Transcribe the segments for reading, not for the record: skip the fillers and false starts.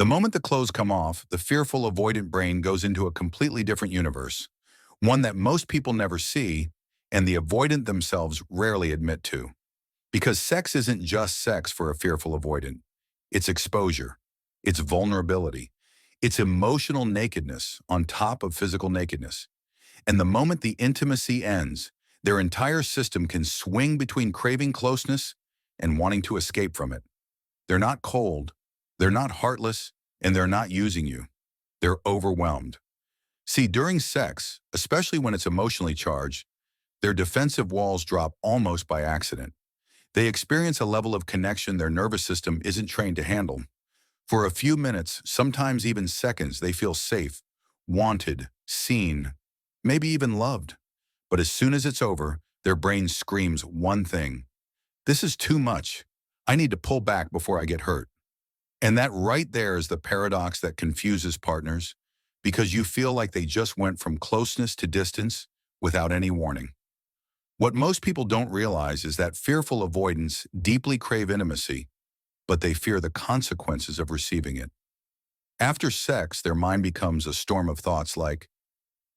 The moment the clothes come off, the fearful avoidant brain goes into a completely different universe, one that most people never see and the avoidant themselves rarely admit to. Because sex isn't just sex for a fearful avoidant. It's exposure, it's vulnerability, it's emotional nakedness on top of physical nakedness. And the moment the intimacy ends, their entire system can swing between craving closeness and wanting to escape from it. They're not cold, they're not heartless, and they're not using you. They're overwhelmed. See, during sex, especially when it's emotionally charged, their defensive walls drop almost by accident. They experience a level of connection their nervous system isn't trained to handle. For a few minutes, sometimes even seconds, they feel safe, wanted, seen, maybe even loved. But as soon as it's over, their brain screams one thing: this is too much. I need to pull back before I get hurt. And that right there is the paradox that confuses partners, because you feel like they just went from closeness to distance without any warning. What most people don't realize is that fearful avoidants deeply crave intimacy, but they fear the consequences of receiving it. After sex, their mind becomes a storm of thoughts like,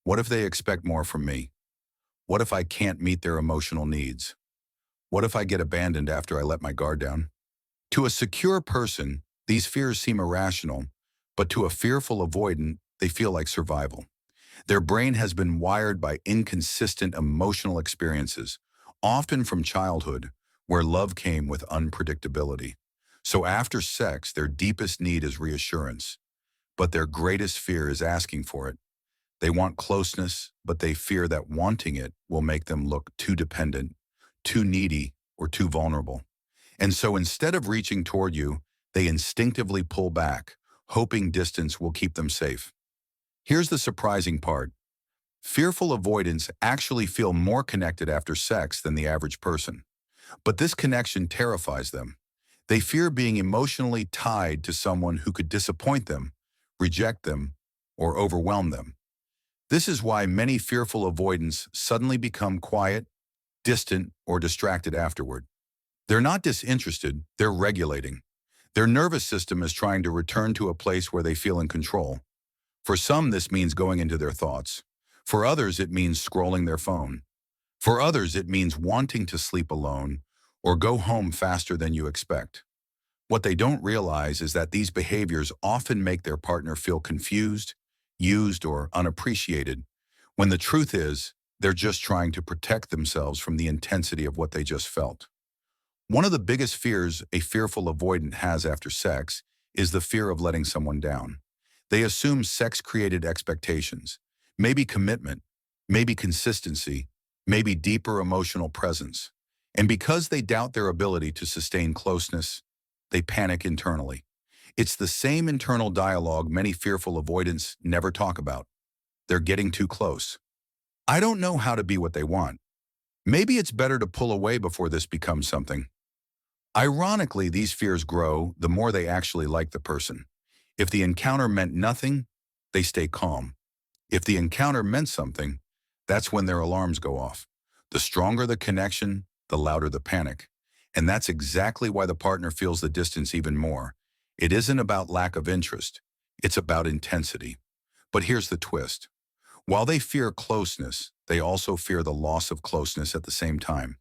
what if they expect more from me? What if I can't meet their emotional needs? What if I get abandoned after I let my guard down? To a secure person, these fears seem irrational, but to a fearful avoidant, they feel like survival. Their brain has been wired by inconsistent emotional experiences, often from childhood, where love came with unpredictability. So after sex, their deepest need is reassurance, but their greatest fear is asking for it. They want closeness, but they fear that wanting it will make them look too dependent, too needy, or too vulnerable. And so instead of reaching toward you, they instinctively pull back, hoping distance will keep them safe. Here's the surprising part. Fearful avoidants actually feel more connected after sex than the average person. But this connection terrifies them. They fear being emotionally tied to someone who could disappoint them, reject them, or overwhelm them. This is why many fearful avoidants suddenly become quiet, distant, or distracted afterward. They're not disinterested, they're regulating. Their nervous system is trying to return to a place where they feel in control. For some, this means going into their thoughts. For others, it means scrolling their phone. For others, it means wanting to sleep alone or go home faster than you expect. What they don't realize is that these behaviors often make their partner feel confused, used, or unappreciated, when the truth is, they're just trying to protect themselves from the intensity of what they just felt. One of the biggest fears a fearful avoidant has after sex is the fear of letting someone down. They assume sex-created expectations, maybe commitment, maybe consistency, maybe deeper emotional presence. And because they doubt their ability to sustain closeness, they panic internally. It's the same internal dialogue many fearful avoidants never talk about. They're getting too close. I don't know how to be what they want. Maybe it's better to pull away before this becomes something. Ironically, these fears grow the more they actually like the person. If the encounter meant nothing, they stay calm. If the encounter meant something, that's when their alarms go off. The stronger the connection, the louder the panic. And that's exactly why the partner feels the distance even more. It isn't about lack of interest. It's about intensity. But here's the twist. While they fear closeness, they also fear the loss of closeness at the same time.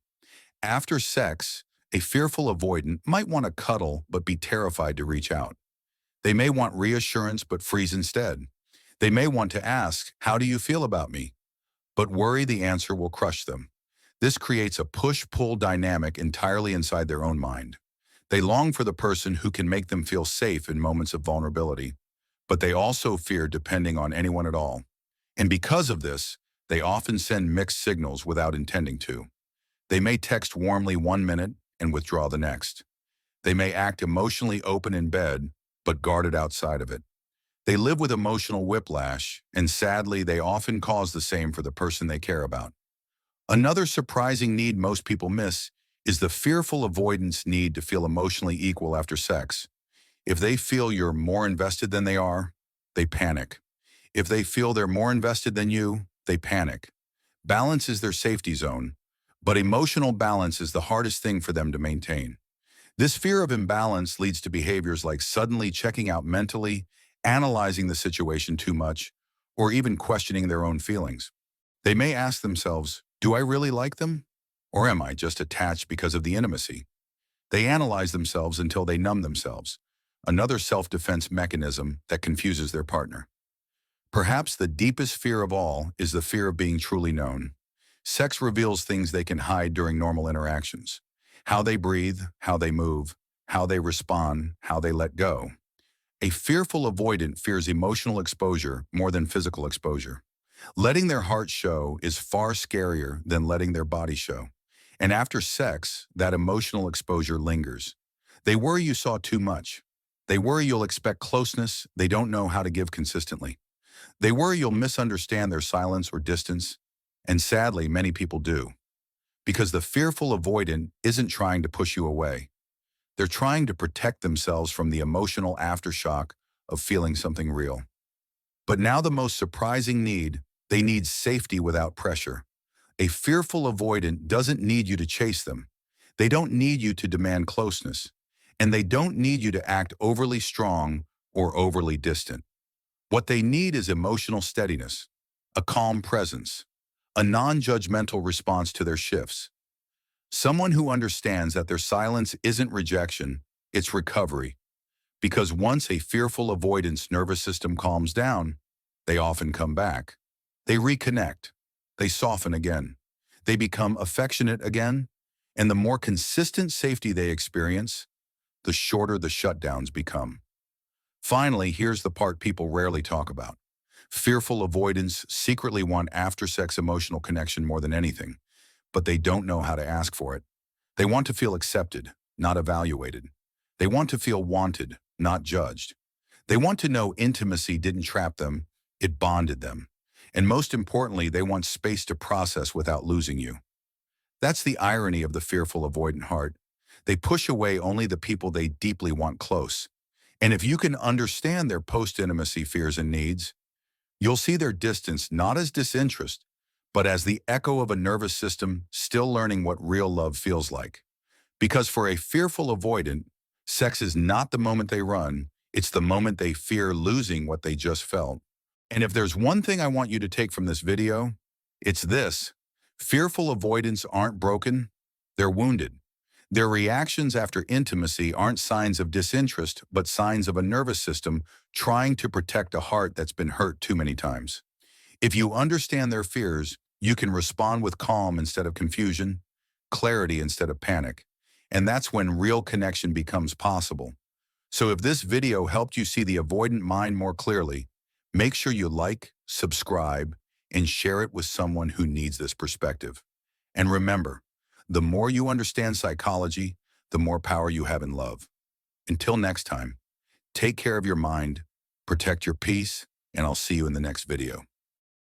After sex, a fearful avoidant might want to cuddle but be terrified to reach out. They may want reassurance but freeze instead. They may want to ask, "How do you feel about me?" but worry the answer will crush them. This creates a push-pull dynamic entirely inside their own mind. They long for the person who can make them feel safe in moments of vulnerability, but they also fear depending on anyone at all. And because of this, they often send mixed signals without intending to. They may text warmly one minute and withdraw the next. They may act emotionally open in bed, but guarded outside of it. They live with emotional whiplash, and sadly, they often cause the same for the person they care about. Another surprising need most people miss is the fearful avoidance need to feel emotionally equal after sex. If they feel you're more invested than they are, they panic. If they feel they're more invested than you, they panic. Balance is their safety zone, but emotional balance is the hardest thing for them to maintain. This fear of imbalance leads to behaviors like suddenly checking out mentally, analyzing the situation too much, or even questioning their own feelings. They may ask themselves, do I really like them? Or am I just attached because of the intimacy? They analyze themselves until they numb themselves, another self-defense mechanism that confuses their partner. Perhaps the deepest fear of all is the fear of being truly known. Sex reveals things they can hide during normal interactions. How they breathe, how they move, how they respond, how they let go. A fearful avoidant fears emotional exposure more than physical exposure. Letting their heart show is far scarier than letting their body show. And after sex, that emotional exposure lingers. They worry you saw too much. They worry you'll expect closeness they don't know how to give consistently. They worry you'll misunderstand their silence or distance. And sadly, many people do. Because the fearful avoidant isn't trying to push you away. They're trying to protect themselves from the emotional aftershock of feeling something real. But now the most surprising need, they need safety without pressure. A fearful avoidant doesn't need you to chase them. They don't need you to demand closeness. And they don't need you to act overly strong or overly distant. What they need is emotional steadiness, a calm presence, a non-judgmental response to their shifts. Someone who understands that their silence isn't rejection, it's recovery. Because once a fearful avoidance nervous system calms down, they often come back. They reconnect. They soften again. They become affectionate again. And the more consistent safety they experience, the shorter the shutdowns become. Finally, here's the part people rarely talk about. Fearful avoidants secretly want after-sex emotional connection more than anything, but they don't know how to ask for it. They want to feel accepted, not evaluated. They want to feel wanted, not judged. They want to know intimacy didn't trap them, it bonded them. And most importantly, they want space to process without losing you. That's the irony of the fearful avoidant heart. They push away only the people they deeply want close. And if you can understand their post-intimacy fears and needs, you'll see their distance not as disinterest, but as the echo of a nervous system still learning what real love feels like. Because for a fearful avoidant, sex is not the moment they run, it's the moment they fear losing what they just felt. And if there's one thing I want you to take from this video, it's this. Fearful avoidants aren't broken, they're wounded. Their reactions after intimacy aren't signs of disinterest, but signs of a nervous system trying to protect a heart that's been hurt too many times. If you understand their fears, you can respond with calm instead of confusion, clarity instead of panic. And that's when real connection becomes possible. So if this video helped you see the avoidant mind more clearly, make sure you like, subscribe, and share it with someone who needs this perspective. And remember, the more you understand psychology, the more power you have in love. Until next time, take care of your mind, protect your peace, and I'll see you in the next video.